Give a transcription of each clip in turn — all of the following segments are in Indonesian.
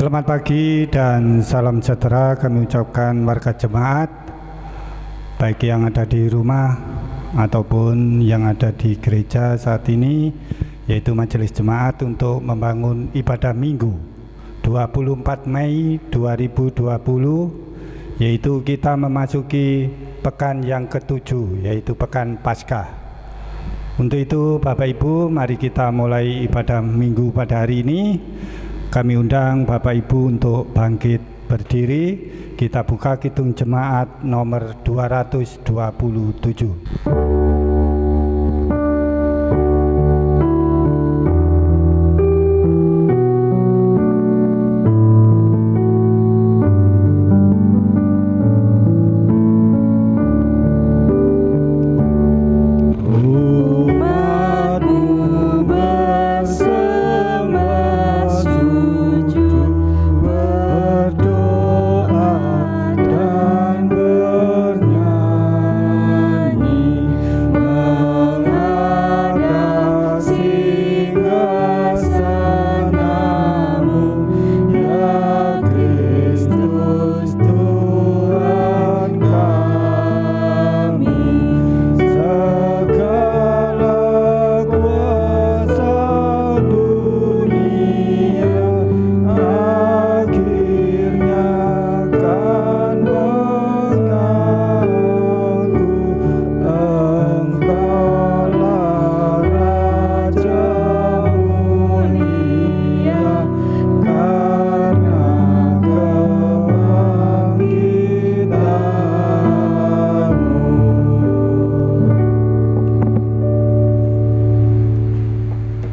Selamat pagi dan salam sejahtera kami ucapkan warga jemaat, baik yang ada di rumah ataupun yang ada di gereja saat ini, yaitu Majelis Jemaat untuk membangun ibadah Minggu 24 Mei 2020, yaitu kita memasuki pekan yang ke-7, yaitu pekan Paskah. Untuk itu Bapak Ibu, mari kita mulai ibadah Minggu pada hari ini. Kami undang Bapak Ibu untuk bangkit berdiri. Kita buka Kidung Jemaat nomor 227.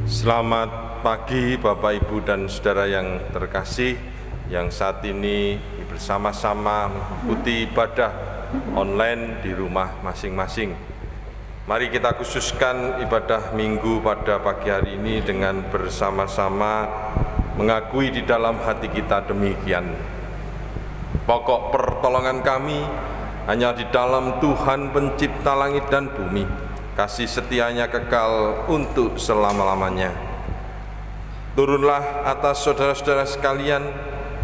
Selamat pagi Bapak Ibu dan Saudara yang terkasih, yang saat ini bersama-sama mengikuti ibadah online di rumah masing-masing. Mari kita khususkan ibadah Minggu pada pagi hari ini dengan bersama-sama mengakui di dalam hati kita demikian. Pokok pertolongan kami hanya di dalam Tuhan pencipta langit dan bumi. Kasih setianya kekal untuk selama-lamanya. Turunlah atas saudara-saudara sekalian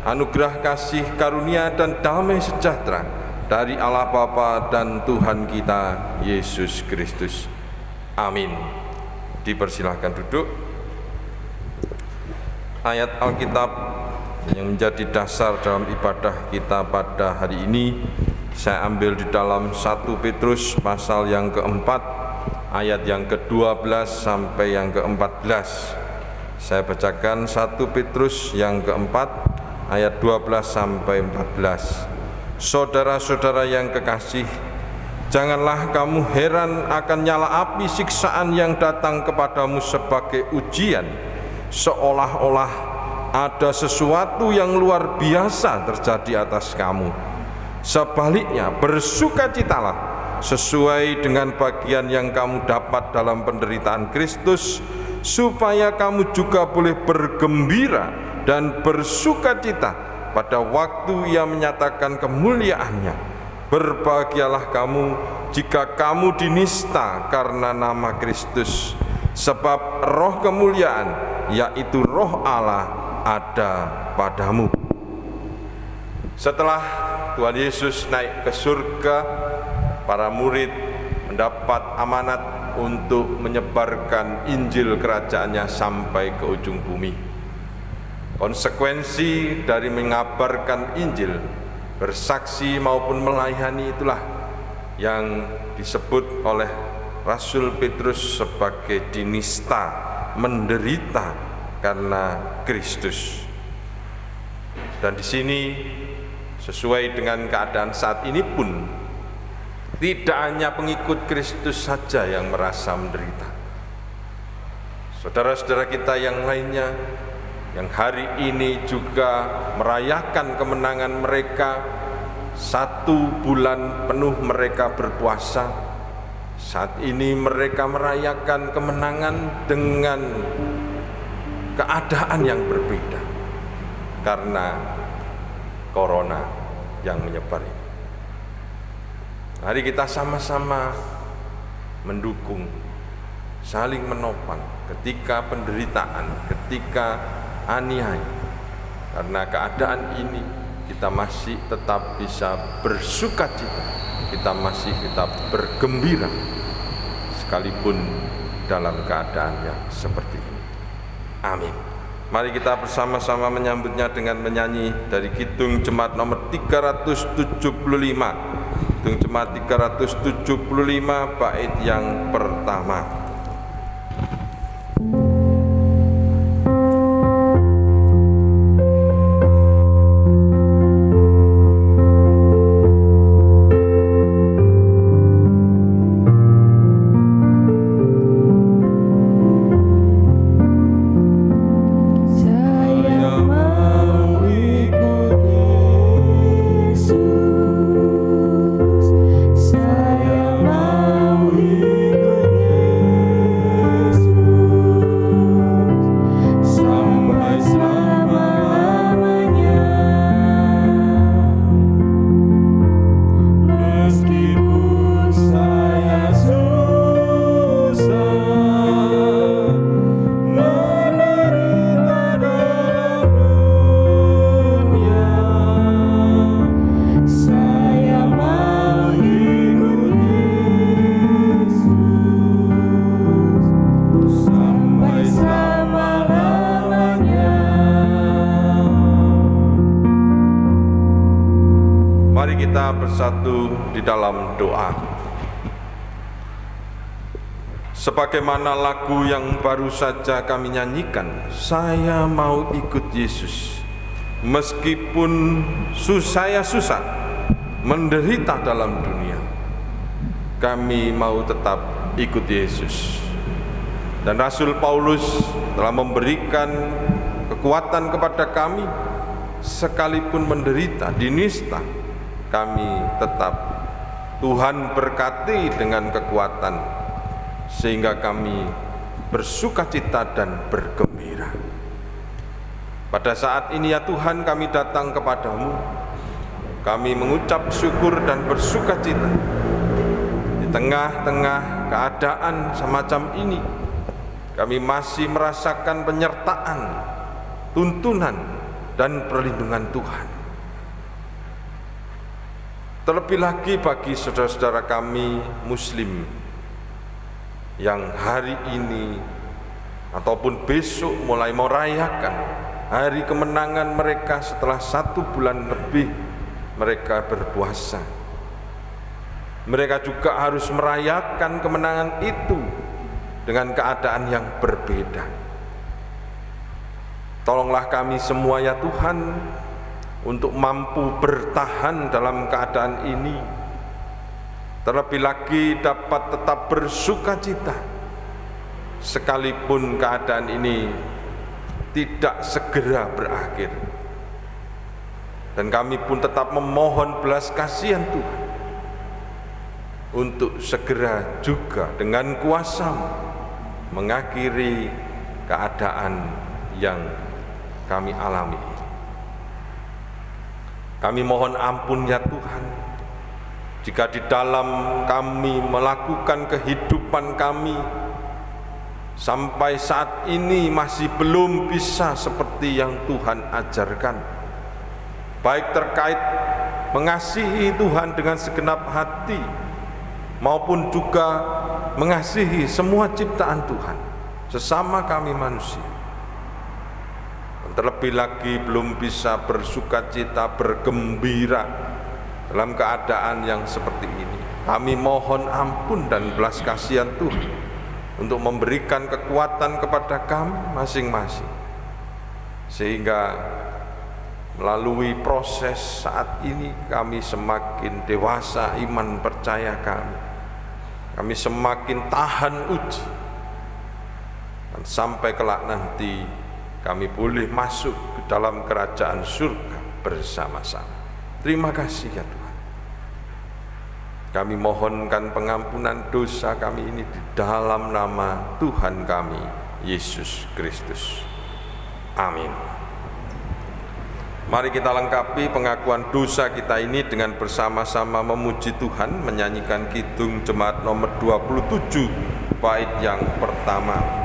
anugerah kasih karunia dan damai sejahtera dari Allah Bapa dan Tuhan kita Yesus Kristus. Amin. Dipersilahkan duduk. Ayat Alkitab yang menjadi dasar dalam ibadah kita pada hari ini saya ambil di dalam 1 Petrus pasal yang keempat, ayat yang ke-12 sampai yang ke-14. Saya bacakan 1 Petrus yang keempat, ayat 12 sampai 14. Saudara-saudara yang kekasih, janganlah kamu heran akan nyala api siksaan yang datang kepadamu sebagai ujian, seolah-olah ada sesuatu yang luar biasa terjadi atas kamu. Sebaliknya, bersukacitalah sesuai dengan bagian yang kamu dapat dalam penderitaan Kristus, supaya kamu juga boleh bergembira dan bersukacita pada waktu Ia menyatakan kemuliaannya. Berbahagialah kamu jika kamu dinista karena nama Kristus, sebab roh kemuliaan, yaitu roh Allah, ada padamu. Setelah Tuhan Yesus naik ke surga, para murid mendapat amanat untuk menyebarkan Injil kerajaannya sampai ke ujung bumi. Konsekuensi dari mengabarkan Injil, bersaksi maupun melayani, itulah yang disebut oleh Rasul Petrus sebagai dinista, menderita karena Kristus. Dan di sini sesuai dengan keadaan saat ini pun, tidak hanya pengikut Kristus saja yang merasa menderita. Saudara-saudara kita yang lainnya, yang hari ini juga merayakan kemenangan mereka, 1 bulan penuh mereka berpuasa. Saat ini mereka merayakan kemenangan dengan keadaan yang berbeda karena Corona yang menyebar ini. Mari kita sama-sama mendukung, saling menopang ketika penderitaan, ketika aniaya. Karena keadaan ini kita masih tetap bisa bersukacita, kita masih tetap bergembira sekalipun dalam keadaan yang seperti ini. Amin. Mari kita bersama-sama menyambutnya dengan menyanyi dari Kidung Jemaat nomor 375. Kidung Jemaat 375 bait yang pertama. Bersatu di dalam doa. Sebagaimana lagu yang baru saja kami nyanyikan, saya mau ikut Yesus meskipun saya susah menderita dalam dunia, kami mau tetap ikut Yesus. Dan Rasul Paulus telah memberikan kekuatan kepada kami, sekalipun menderita, dinista, kami tetap Tuhan berkati dengan kekuatan sehingga kami bersukacita dan bergembira. Pada saat ini ya Tuhan, kami datang kepadamu, kami mengucap syukur dan bersukacita di tengah-tengah keadaan semacam ini. Kami masih merasakan penyertaan, tuntunan dan perlindungan Tuhan. Terlebih lagi bagi saudara-saudara kami Muslim yang hari ini ataupun besok mulai merayakan hari kemenangan mereka setelah 1 bulan lebih mereka berpuasa. Mereka juga harus merayakan kemenangan itu dengan keadaan yang berbeda. Tolonglah kami semua ya Tuhan, untuk mampu bertahan dalam keadaan ini, terlebih lagi dapat tetap bersukacita sekalipun keadaan ini tidak segera berakhir. Dan kami pun tetap memohon belas kasihan Tuhan untuk segera juga dengan kuasa-Mu mengakhiri keadaan yang kami alami. Kami mohon ampun ya Tuhan, jika di dalam kami melakukan kehidupan kami sampai saat ini masih belum bisa seperti yang Tuhan ajarkan, baik terkait mengasihi Tuhan dengan segenap hati maupun juga mengasihi semua ciptaan Tuhan, sesama kami manusia. Terlebih lagi belum bisa bersukacita, bergembira dalam keadaan yang seperti ini. Kami mohon ampun dan belas kasihan Tuhan untuk memberikan kekuatan kepada kami masing-masing, sehingga melalui proses saat ini kami semakin dewasa iman percaya kami semakin tahan uji, dan sampai kelak nanti kami boleh masuk ke dalam kerajaan surga bersama-sama. Terima kasih ya Tuhan. Kami mohonkan pengampunan dosa kami ini di dalam nama Tuhan kami, Yesus Kristus. Amin. Mari kita lengkapi pengakuan dosa kita ini dengan bersama-sama memuji Tuhan, menyanyikan Kidung Jemaat nomor 27 bait yang pertama.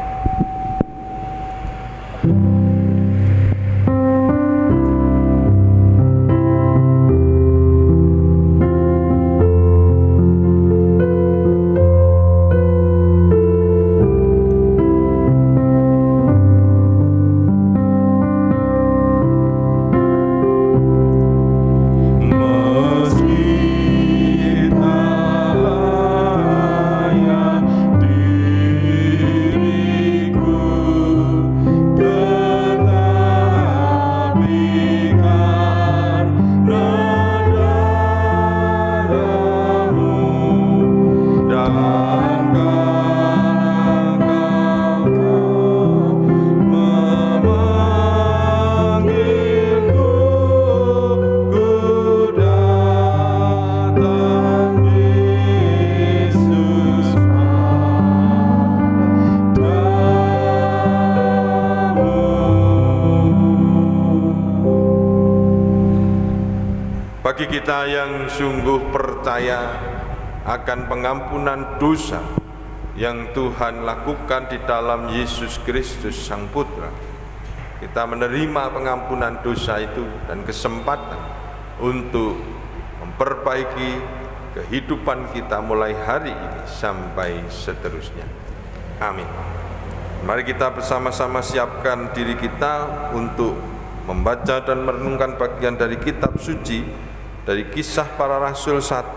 Bagi kita yang sungguh percaya akan pengampunan dosa yang Tuhan lakukan di dalam Yesus Kristus Sang Putra, kita menerima pengampunan dosa itu dan kesempatan untuk memperbaiki kehidupan kita mulai hari ini sampai seterusnya. Amin. Mari kita bersama-sama siapkan diri kita untuk membaca dan merenungkan bagian dari kitab suci dari Kisah Para Rasul 1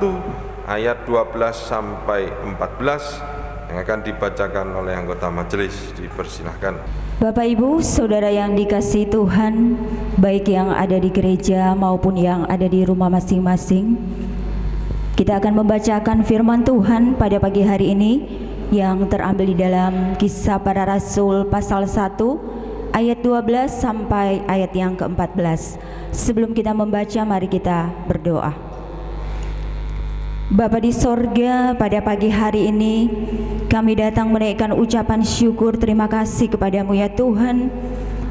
ayat 12 sampai 14 yang akan dibacakan oleh anggota majelis. Dipersilahkan. Bapak Ibu, saudara yang dikasihi Tuhan, baik yang ada di gereja maupun yang ada di rumah masing-masing, kita akan membacakan firman Tuhan pada pagi hari ini yang terambil di dalam Kisah Para Rasul pasal 1 ayat 12 sampai ayat yang ke-14. Sebelum kita membaca, mari kita berdoa. Bapa di sorga, pada pagi hari ini kami datang menaikkan ucapan syukur terima kasih kepadamu ya Tuhan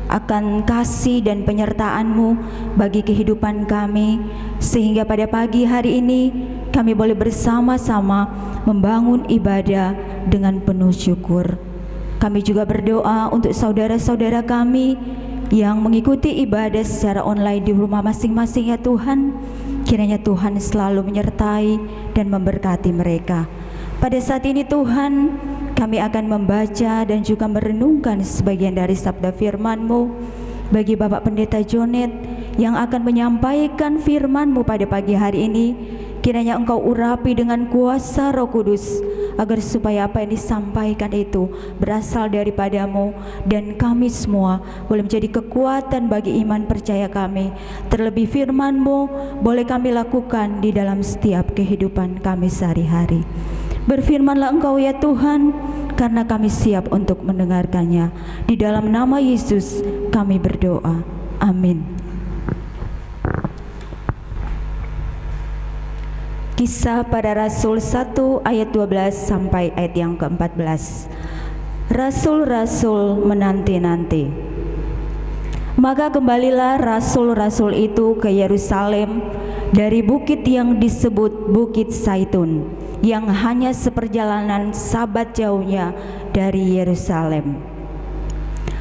akan kasih dan penyertaan-Mu bagi kehidupan kami, sehingga pada pagi hari ini kami boleh bersama-sama membangun ibadah dengan penuh syukur. Kami juga berdoa untuk saudara-saudara kami yang mengikuti ibadah secara online di rumah masing-masing ya Tuhan. Kiranya Tuhan selalu menyertai dan memberkati mereka. Pada saat ini Tuhan, kami akan membaca dan juga merenungkan sebagian dari sabda firman-Mu bagi Bapak Pendeta Jonet yang akan menyampaikan firman-Mu pada pagi hari ini. Kiranya Engkau urapi dengan kuasa Roh Kudus, agar supaya apa yang disampaikan itu berasal daripada-Mu dan kami semua boleh menjadi kekuatan bagi iman percaya kami. Terlebih firman-Mu boleh kami lakukan di dalam setiap kehidupan kami sehari-hari. Berfirmanlah Engkau ya Tuhan, karena kami siap untuk mendengarkannya. Di dalam nama Yesus kami berdoa. Amin. Kisah Para Rasul 1 ayat 12 sampai ayat yang ke-14. Rasul-rasul menanti-nanti. Maka kembalilah rasul-rasul itu ke Yerusalem dari bukit yang disebut Bukit Zaitun, yang hanya seperjalanan Sabat jauhnya dari Yerusalem.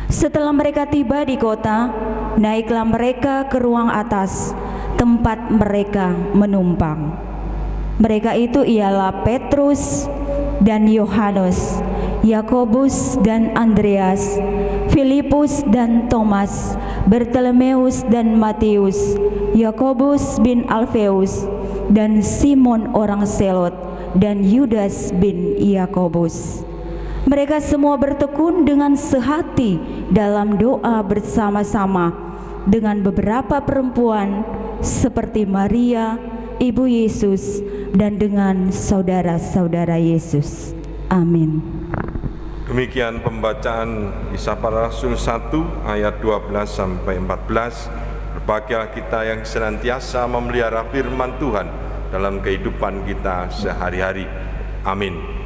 Setelah mereka tiba di kota, naiklah mereka ke ruang atas, tempat mereka menumpang. Mereka itu ialah Petrus dan Yohanes, Yakobus dan Andreas, Filipus dan Thomas, Bartolomeus dan Matius, Yakobus bin Alfeus dan Simon orang Selot, dan Yudas bin Yakobus. Mereka semua bertekun dengan sehati dalam doa bersama-sama dengan beberapa perempuan seperti Maria, Ibu Yesus, dan dengan saudara-saudara Yesus. Amin. Demikian pembacaan Kisah Para Rasul 1 ayat 12 sampai 14. Berbahagialah kita yang senantiasa memelihara firman Tuhan dalam kehidupan kita sehari-hari. Amin.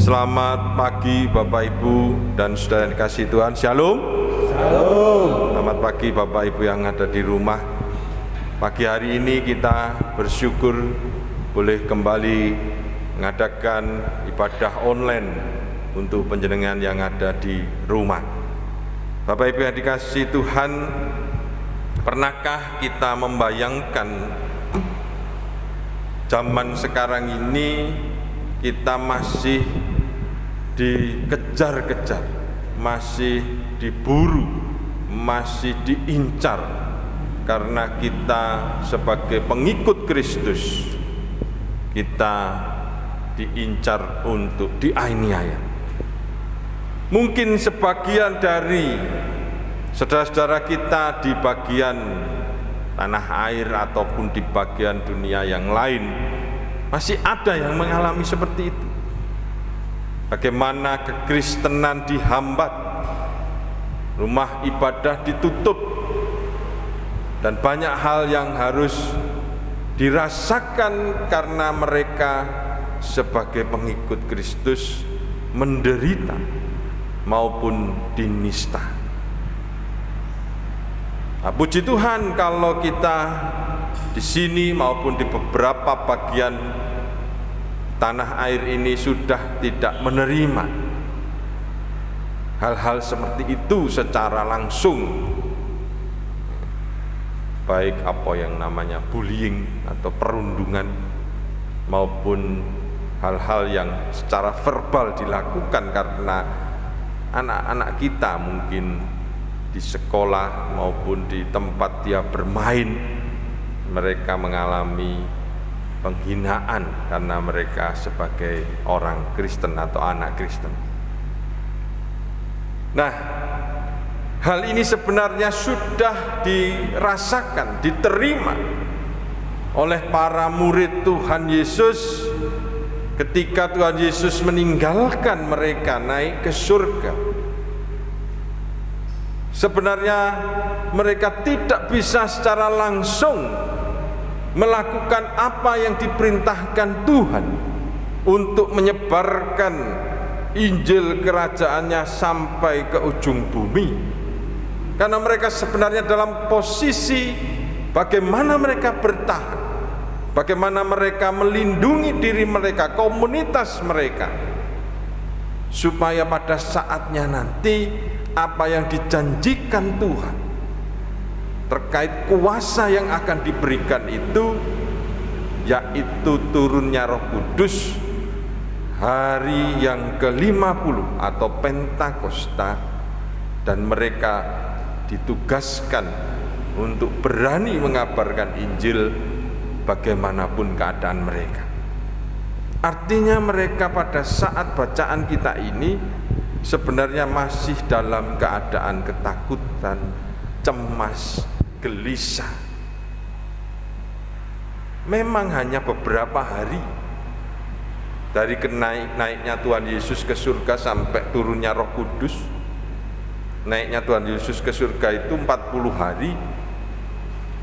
Selamat pagi Bapak Ibu dan saudara yang dikasihi Tuhan. Shalom. Shalom. Selamat pagi Bapak Ibu yang ada di rumah. Pagi hari ini kita bersyukur boleh kembali mengadakan ibadah online untuk panjenengan yang ada di rumah. Bapak Ibu yang dikasihi Tuhan, pernahkah kita membayangkan zaman sekarang ini kita masih dikejar-kejar, masih diburu, masih diincar, karena kita sebagai pengikut Kristus, kita diincar untuk dianiaya. Mungkin sebagian dari saudara-saudara kita di bagian tanah air ataupun di bagian dunia yang lain masih ada yang mengalami seperti itu. Bagaimana kekristenan dihambat, rumah ibadah ditutup, dan banyak hal yang harus dirasakan karena mereka sebagai pengikut Kristus menderita maupun dinista. Nah, puji Tuhan kalau kita di sini maupun di beberapa bagian tanah air ini sudah tidak menerima hal-hal seperti itu secara langsung, baik apa yang namanya bullying atau perundungan maupun hal-hal yang secara verbal dilakukan karena anak-anak kita mungkin di sekolah maupun di tempat dia bermain, mereka mengalami penghinaan karena mereka sebagai orang Kristen atau anak Kristen. Nah, hal ini sebenarnya sudah dirasakan, diterima oleh para murid Tuhan Yesus ketika Tuhan Yesus meninggalkan mereka naik ke surga. Sebenarnya mereka tidak bisa secara langsung melakukan apa yang diperintahkan Tuhan untuk menyebarkan Injil kerajaannya sampai ke ujung bumi, karena mereka sebenarnya dalam posisi bagaimana mereka bertahan, bagaimana mereka melindungi diri mereka, komunitas mereka, supaya pada saatnya nanti apa yang dijanjikan Tuhan terkait kuasa yang akan diberikan itu, yaitu turunnya Roh Kudus hari yang ke-50 atau Pentakosta, dan mereka ditugaskan untuk berani mengabarkan Injil bagaimanapun keadaan mereka. Artinya mereka pada saat bacaan kita ini sebenarnya masih dalam keadaan ketakutan, cemas, gelisah. Memang hanya beberapa hari dari naiknya Tuhan Yesus ke surga sampai turunnya Roh Kudus. Naiknya Tuhan Yesus ke surga itu 40 hari,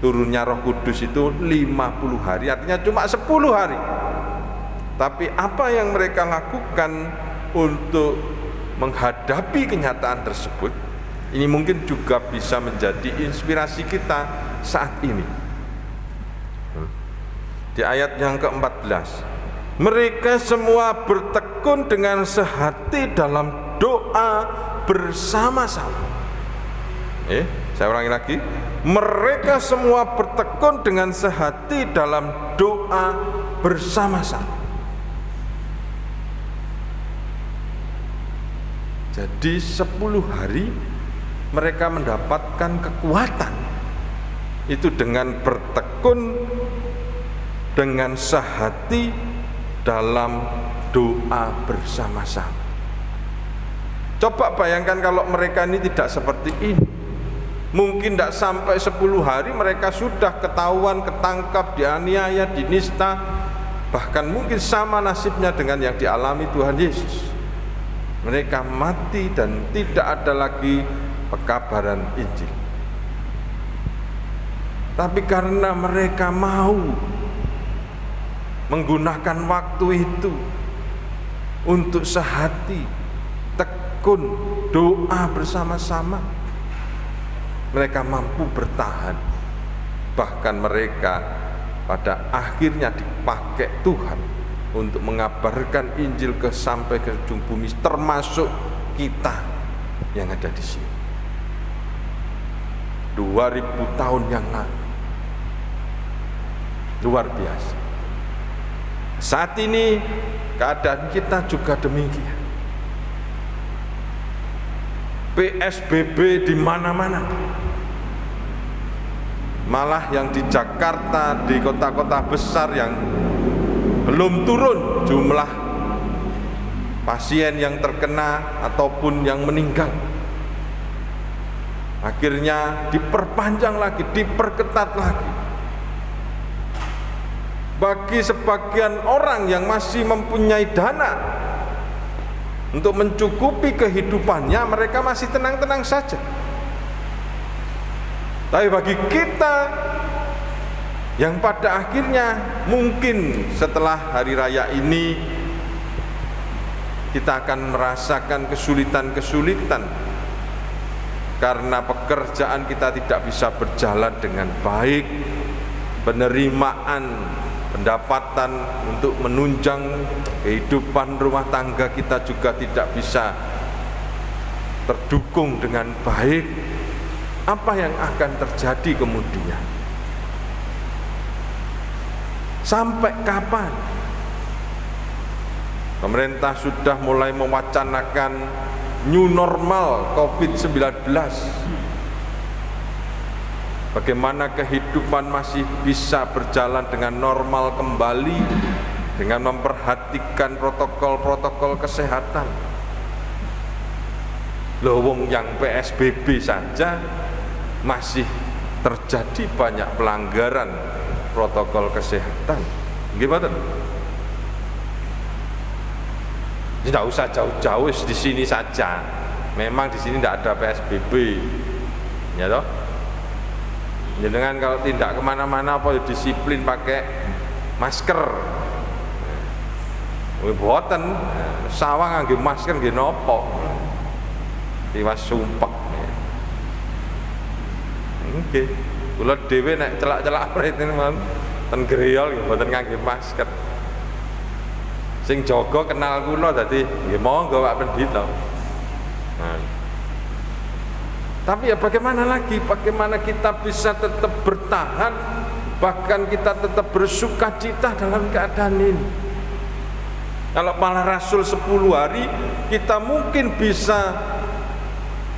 turunnya Roh Kudus itu 50 hari, artinya cuma 10 hari. Tapi apa yang mereka lakukan untuk menghadapi kenyataan tersebut, ini mungkin juga bisa menjadi inspirasi kita saat ini. Di ayat yang ke-14, mereka semua bertekun dengan sehati dalam doa bersama-sama. Saya ulangi lagi. Mereka semua bertekun dengan sehati dalam doa bersama-sama. Jadi 10 hari mereka mendapatkan kekuatan itu dengan bertekun dengan sehati dalam doa bersama-sama. Coba bayangkan kalau mereka ini tidak seperti ini. Mungkin tidak sampai 10 hari mereka sudah ketahuan, ketangkap, dianiaya, dinista, bahkan mungkin sama nasibnya dengan yang dialami Tuhan Yesus. Mereka mati dan tidak ada lagi pekabaran Injil. Tapi karena mereka mau menggunakan waktu itu untuk sehati, tekun, doa bersama-sama, mereka mampu bertahan. Bahkan mereka pada akhirnya dipakai Tuhan untuk mengabarkan Injil sampai ke ujung bumi, termasuk kita yang ada di sini. 2000 tahun yang lalu. Luar biasa. Saat ini keadaan kita juga demikian. PSBB di mana-mana. Malah yang di Jakarta, di kota-kota besar yang belum turun jumlah pasien yang terkena ataupun yang meninggal, akhirnya diperpanjang lagi, diperketat lagi. Bagi sebagian orang yang masih mempunyai dana untuk mencukupi kehidupannya, mereka masih tenang-tenang saja. Tapi bagi kita yang pada akhirnya mungkin setelah hari raya ini kita akan merasakan kesulitan-kesulitan karena pekerjaan kita tidak bisa berjalan dengan baik, penerimaan pendapatan untuk menunjang kehidupan rumah tangga kita juga tidak bisa terdukung dengan baik. Apa yang akan terjadi kemudian? Sampai kapan? Pemerintah sudah mulai mewacanakan new normal COVID-19. Bagaimana kehidupan masih bisa berjalan dengan normal kembali dengan memperhatikan protokol-protokol kesehatan. Loh, wong yang PSBB saja masih terjadi banyak pelanggaran protokol kesehatan. Gimana? Tidak usah jauh-jauh, di sini saja. Memang di sini tidak ada PSBB, ya toh. Jangan kalau tidak kemana-mana apa disiplin pakai masker. Boten sawang nganggo masker nggih napa? Tiwas sumpek. Oke, kula dhewe nek celak-celak prit ten greyol nggih mboten ngangge masker. Sing jaga kenal kula dadi nggih monggo Pak Pendhita. Nah. Tapi ya bagaimana lagi? Bagaimana kita bisa tetap bertahan, bahkan kita tetap bersukacita dalam keadaan ini? Kalau malah Rasul 10 hari, kita mungkin bisa,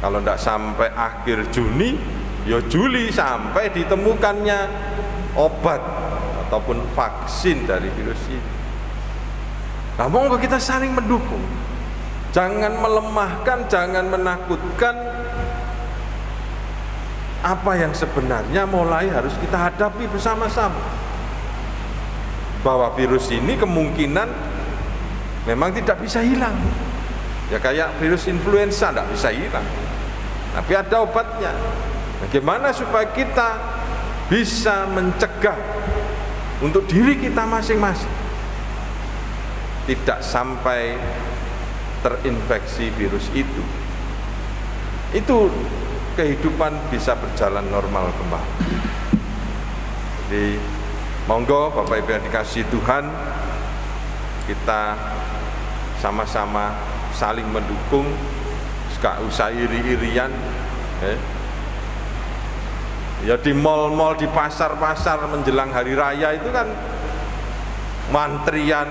kalau tidak sampai akhir Juni, ya Juli, sampai ditemukannya obat ataupun vaksin dari virus ini. Nah, monggo kita saling mendukung. Jangan melemahkan, jangan menakutkan. Apa yang sebenarnya mulai harus kita hadapi bersama-sama. Bahwa virus ini kemungkinan memang tidak bisa hilang. Ya kayak virus influenza tidak bisa hilang. Tapi ada obatnya. Bagaimana supaya kita bisa mencegah untuk diri kita masing-masing tidak sampai terinfeksi virus itu. Itu kehidupan bisa berjalan normal kembali. Jadi monggo Bapak Ibu yang dikasihi Tuhan, kita sama-sama saling mendukung, gak usah iri-irian. Ya di mal-mal, di pasar-pasar menjelang hari raya itu kan mantrian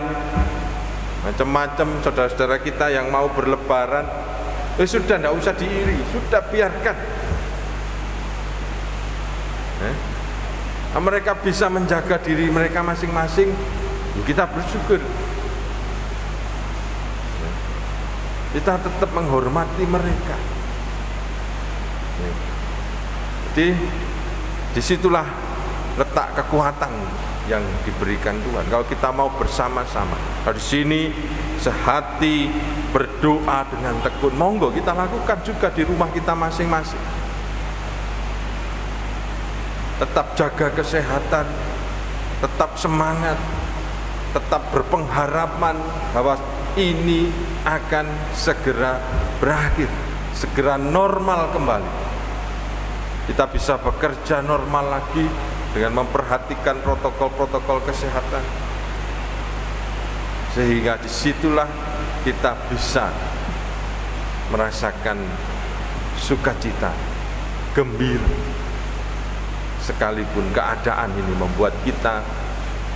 macam-macam. Saudara-saudara kita yang mau berlebaran, sudah tidak usah diiri, sudah biarkan. Mereka bisa menjaga diri mereka masing-masing, kita bersyukur. Kita tetap menghormati mereka. Jadi disitulah letak kekuatan yang diberikan Tuhan. Kalau kita mau bersama-sama di sini sehati berdoa dengan tekun, monggo kita lakukan juga di rumah kita masing-masing. Tetap jaga kesehatan, tetap semangat, tetap berpengharapan bahwa ini akan segera berakhir, segera normal kembali. Kita bisa bekerja normal lagi dengan memperhatikan protokol-protokol kesehatan, sehingga disitulah kita bisa merasakan sukacita, gembira, sekalipun keadaan ini membuat kita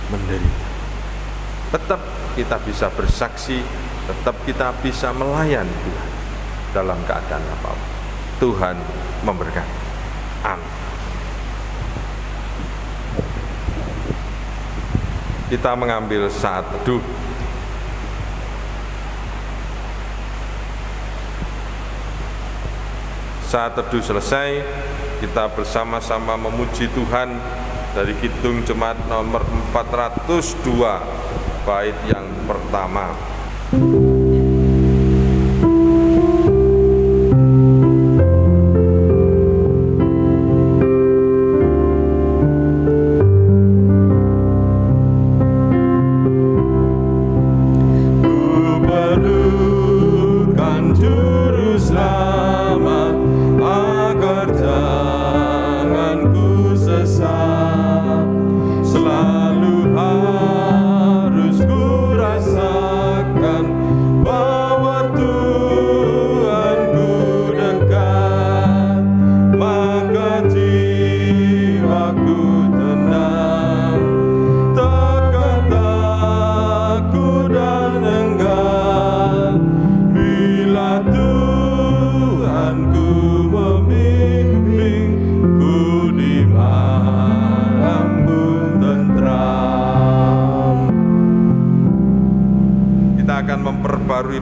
menderita. Tetap kita bisa bersaksi, tetap kita bisa melayani Tuhan dalam keadaan apapun. Tuhan memberkati. Amin. Kita mengambil saat teduh. Saat teduh selesai, kita bersama-sama memuji Tuhan dari Kidung Jemaat nomor 402, bait yang pertama.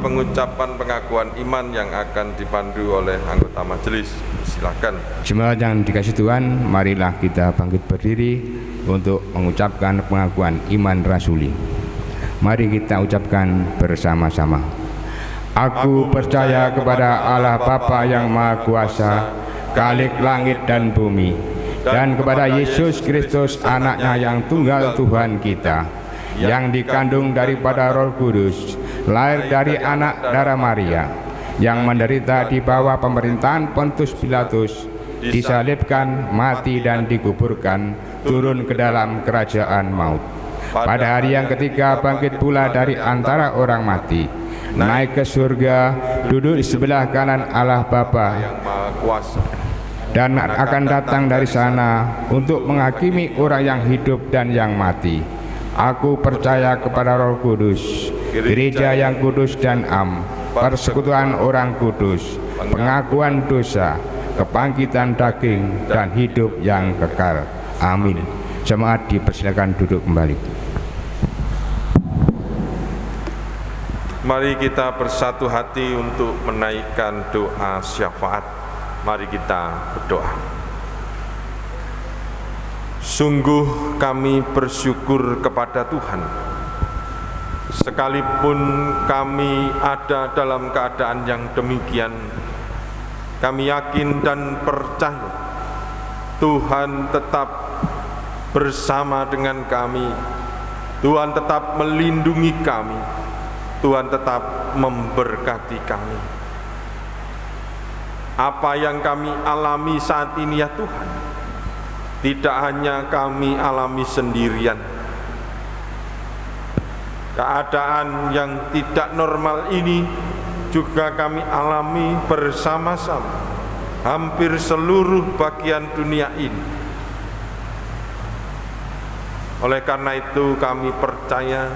Pengucapan pengakuan iman yang akan dipandu oleh anggota majelis. Silakan. Jemaat yang dikasihi Tuhan, marilah kita bangkit berdiri untuk mengucapkan pengakuan iman rasuli. Mari kita ucapkan bersama-sama. Aku percaya kepada Allah Bapa yang Maha Kuasa, Khalik langit dan bumi, dan kepada Yesus Kristus anaknya yang tunggal Tuhan kita, yang dikandung daripada Roh Kudus, lahir dari anak darah Maria, yang menderita di bawah pemerintahan Pontius Pilatus, disalibkan, mati dan dikuburkan, turun ke dalam kerajaan maut. Pada hari yang ketiga bangkit pula dari antara orang mati, naik ke surga, duduk di sebelah kanan Allah Bapa yang Maha Kuasa, dan akan datang dari sana untuk menghakimi orang yang hidup dan yang mati. Aku percaya kepada Roh Kudus, gereja yang kudus dan am, persekutuan orang kudus, pengakuan dosa, kebangkitan daging, dan hidup yang kekal. Amin. Jemaat dipersilakan duduk kembali. Mari kita bersatu hati untuk menaikkan doa syafaat. Mari kita berdoa. Sungguh kami bersyukur kepada Tuhan, sekalipun kami ada dalam keadaan yang demikian, kami yakin dan percaya Tuhan tetap bersama dengan kami, Tuhan tetap melindungi kami, Tuhan tetap memberkati kami. Apa yang kami alami saat ini ya Tuhan, tidak hanya kami alami sendirian. Keadaan yang tidak normal ini juga kami alami bersama-sama, hampir seluruh bagian dunia ini. Oleh karena itu kami percaya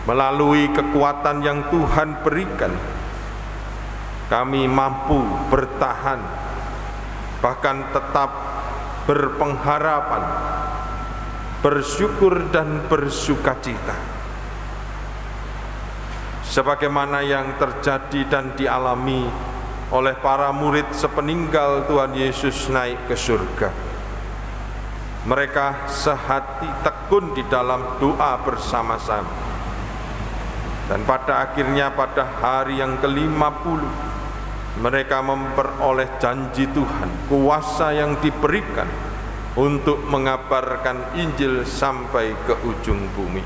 melalui kekuatan yang Tuhan berikan, kami mampu bertahan, bahkan tetap berpengharapan, bersyukur dan bersukacita. Sebagaimana yang terjadi dan dialami oleh para murid sepeninggal Tuhan Yesus naik ke surga. Mereka sehati tekun di dalam doa bersama-sama. Dan pada akhirnya pada hari yang ke-50, mereka memperoleh janji Tuhan, kuasa yang diberikan untuk mengabarkan Injil sampai ke ujung bumi.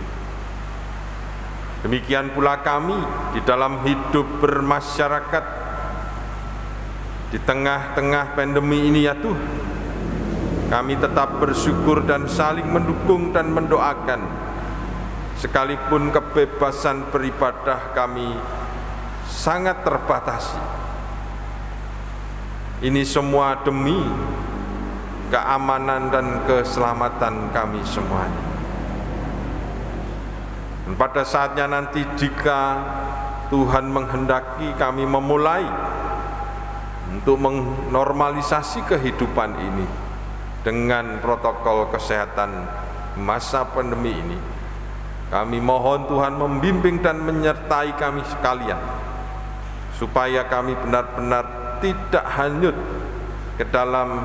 Demikian pula kami di dalam hidup bermasyarakat di tengah-tengah pandemi ini ya Tuhan. Kami tetap bersyukur dan saling mendukung dan mendoakan, sekalipun kebebasan beribadah kami sangat terbatasi. Ini semua demi keamanan dan keselamatan kami semuanya. Dan pada saatnya nanti jika Tuhan menghendaki kami memulai untuk menormalisasi kehidupan ini dengan protokol kesehatan masa pandemi ini. Kami mohon Tuhan membimbing dan menyertai kami sekalian, supaya kami benar-benar tidak hanyut ke dalam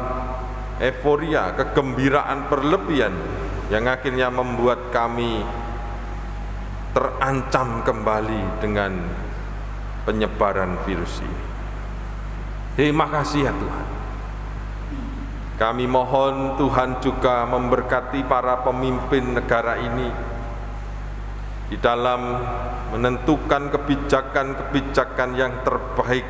euforia, kegembiraan berlebihan yang akhirnya membuat kami terancam kembali dengan penyebaran virus ini. Terima kasih ya Tuhan. Kami mohon Tuhan juga memberkati para pemimpin negara ini di dalam menentukan kebijakan-kebijakan yang terbaik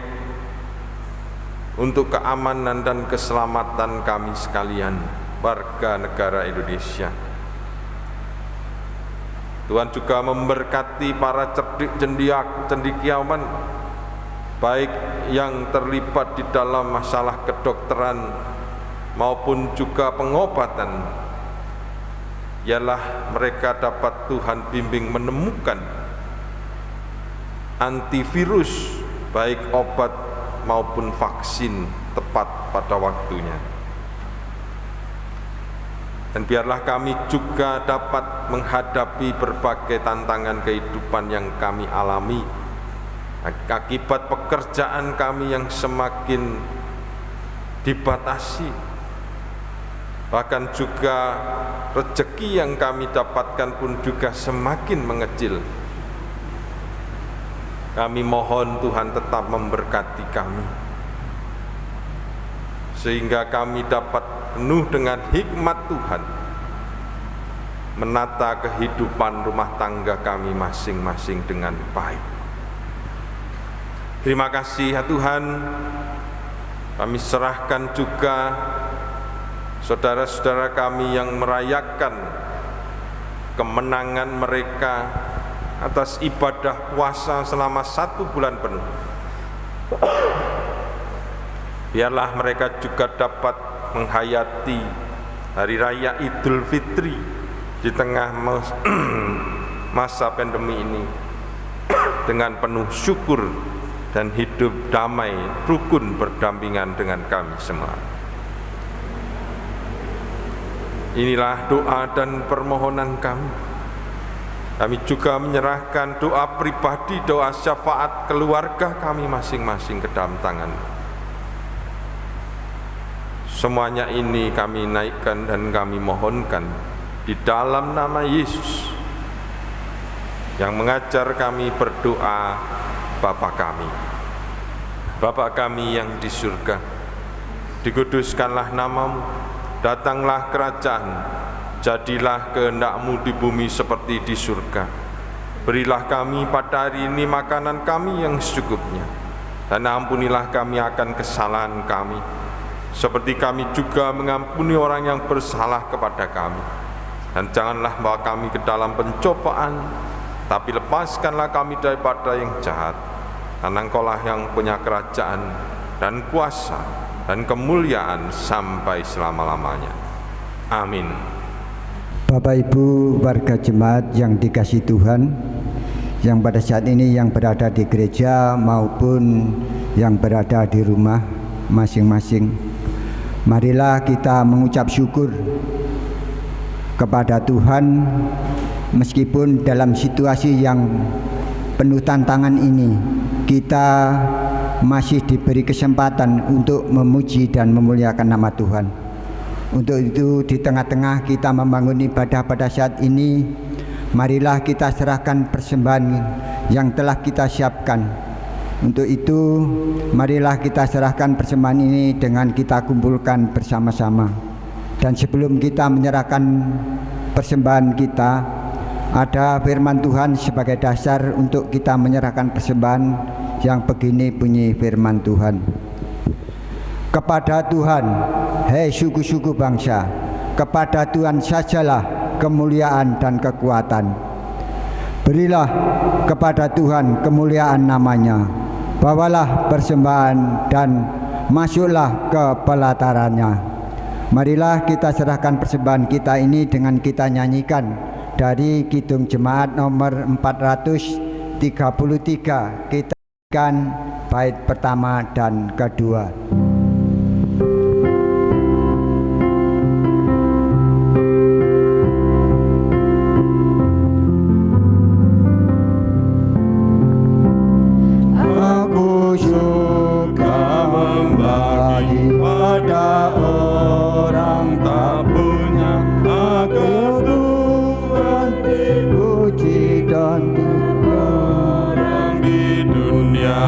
untuk keamanan dan keselamatan kami sekalian, warga negara Indonesia. Tuhan juga memberkati para cendekiawan, baik yang terlibat di dalam masalah kedokteran maupun juga pengobatan. Ialah mereka dapat Tuhan bimbing menemukan antivirus, baik obat maupun vaksin tepat pada waktunya. Dan biarlah kami juga dapat menghadapi berbagai tantangan kehidupan yang kami alami akibat pekerjaan kami yang semakin dibatasi, bahkan juga rezeki yang kami dapatkan pun juga semakin mengecil. Kami mohon Tuhan tetap memberkati kami, sehingga kami dapat penuh dengan hikmat Tuhan menata kehidupan rumah tangga kami masing-masing dengan baik. Terima kasih ya Tuhan. Kami serahkan juga saudara-saudara kami yang merayakan kemenangan mereka atas ibadah puasa selama 1 bulan penuh. Biarlah mereka juga dapat menghayati Hari Raya Idul Fitri di tengah masa pandemi ini dengan penuh syukur dan hidup damai, rukun berdampingan dengan kami semua. Inilah doa dan permohonan kami. Kami juga menyerahkan doa pribadi, doa syafaat keluarga kami masing-masing ke dalam tangan. Semuanya ini kami naikkan dan kami mohonkan di dalam nama Yesus yang mengajar kami berdoa, Bapa kami. Bapa kami yang di surga, dikuduskanlah namamu, datanglah kerajaan, jadilah kehendak-Mu di bumi seperti di surga. Berilah kami pada hari ini makanan kami yang secukupnya, dan ampunilah kami akan kesalahan kami, seperti kami juga mengampuni orang yang bersalah kepada kami. Dan janganlah bawa kami ke dalam pencobaan, tapi lepaskanlah kami daripada yang jahat. Karena Engkaulah yang punya kerajaan dan kuasa dan kemuliaan sampai selama-lamanya. Amin. Bapak Ibu warga jemaat yang dikasihi Tuhan, yang pada saat ini yang berada di gereja maupun yang berada di rumah masing-masing, marilah kita mengucap syukur kepada Tuhan meskipun dalam situasi yang penuh tantangan ini kita masih diberi kesempatan untuk memuji dan memuliakan nama Tuhan. Untuk itu di tengah-tengah kita membangun ibadah pada saat ini, marilah kita serahkan persembahan yang telah kita siapkan. Untuk itu marilah kita serahkan persembahan ini dengan kita kumpulkan bersama-sama. Dan sebelum kita menyerahkan persembahan kita, ada firman Tuhan sebagai dasar untuk kita menyerahkan persembahan yang begini bunyi firman Tuhan. Kepada Tuhan, hei suku-suku bangsa, kepada Tuhan sajalah kemuliaan dan kekuatan. Berilah kepada Tuhan kemuliaan namanya, bawalah persembahan dan masuklah ke pelatarannya. Marilah kita serahkan persembahan kita ini dengan kita nyanyikan dari Kidung Jemaat nomor 433. Kita nyanyikan bait pertama dan kedua. Aku suka membagi pada orang tak punya, aku Tuhan dipuji dan orang di dunia.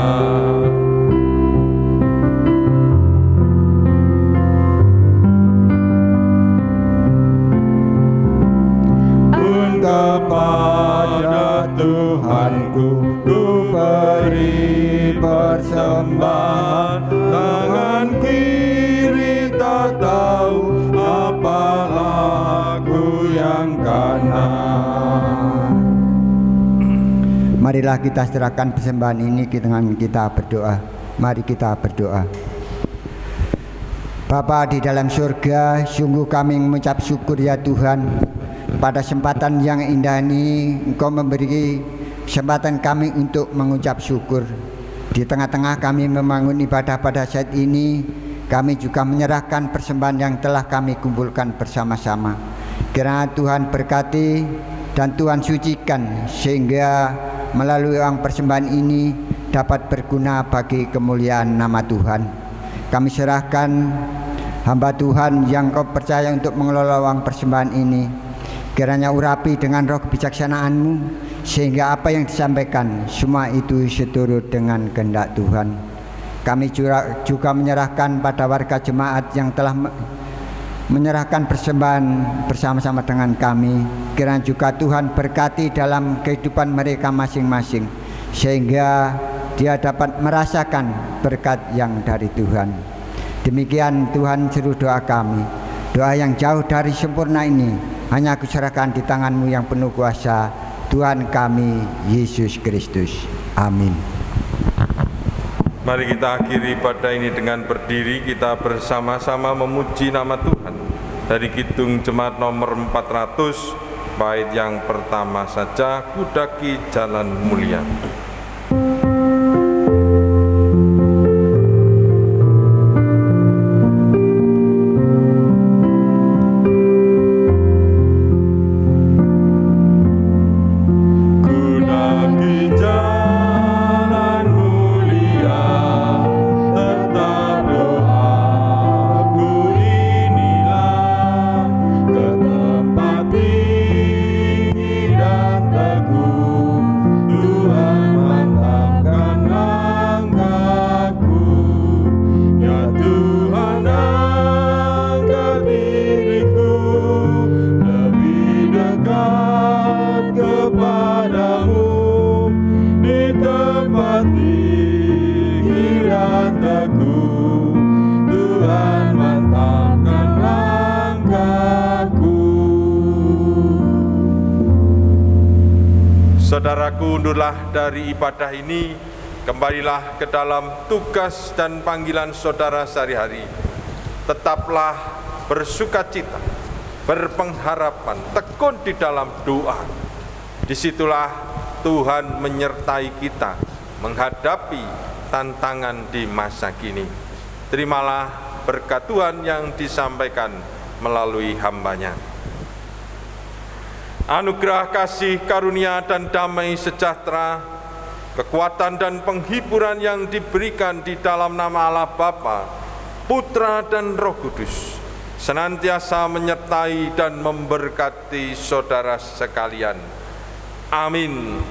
Kepada Tuhanku ku beri persembahan, tangan kiri tak tahu apa laku yang kanan. Marilah kita serahkan persembahan ini dengan kita berdoa. Mari kita berdoa. Bapa di dalam surga, sungguh kami mengucap syukur ya Tuhan. Pada kesempatan yang indah ini Engkau memberi kesempatan kami untuk mengucap syukur. Di tengah-tengah kami membangun ibadah pada saat ini, kami juga menyerahkan persembahan yang telah kami kumpulkan bersama-sama. Kiranya Tuhan berkati dan Tuhan sucikan, sehingga melalui uang persembahan ini dapat berguna bagi kemuliaan nama Tuhan. Kami serahkan hamba Tuhan yang Kau percaya untuk mengelola uang persembahan ini. Kiranya urapi dengan roh kebijaksanaan-Mu, sehingga apa yang disampaikan semua itu seturut dengan kehendak Tuhan. Kami juga menyerahkan pada warga jemaat yang telah menyerahkan persembahan bersama-sama dengan kami. Kiranya juga Tuhan berkati dalam kehidupan mereka masing-masing, sehingga dia dapat merasakan berkat yang dari Tuhan. Demikian Tuhan seluruh doa kami. Doa yang jauh dari sempurna ini hanya aku serahkan di tangan-Mu yang penuh kuasa, Tuhan kami Yesus Kristus. Amin. Mari kita akhiri pada ini dengan berdiri, kita bersama-sama memuji nama Tuhan. Dari Kidung Jemaat nomor 400, bait yang pertama saja, Kudaki Jalan Mulia. Saudaraku, undurlah dari ibadah ini, kembalilah ke dalam tugas dan panggilan saudara sehari-hari. Tetaplah bersukacita, berpengharapan, tekun di dalam doa. Disitulah Tuhan menyertai kita menghadapi tantangan di masa kini. Terimalah berkat Tuhan yang disampaikan melalui hamba-Nya. Anugerah kasih karunia dan damai sejahtera, kekuatan dan penghiburan yang diberikan di dalam nama Allah Bapa, Putra dan Roh Kudus senantiasa menyertai dan memberkati saudara sekalian. Amin.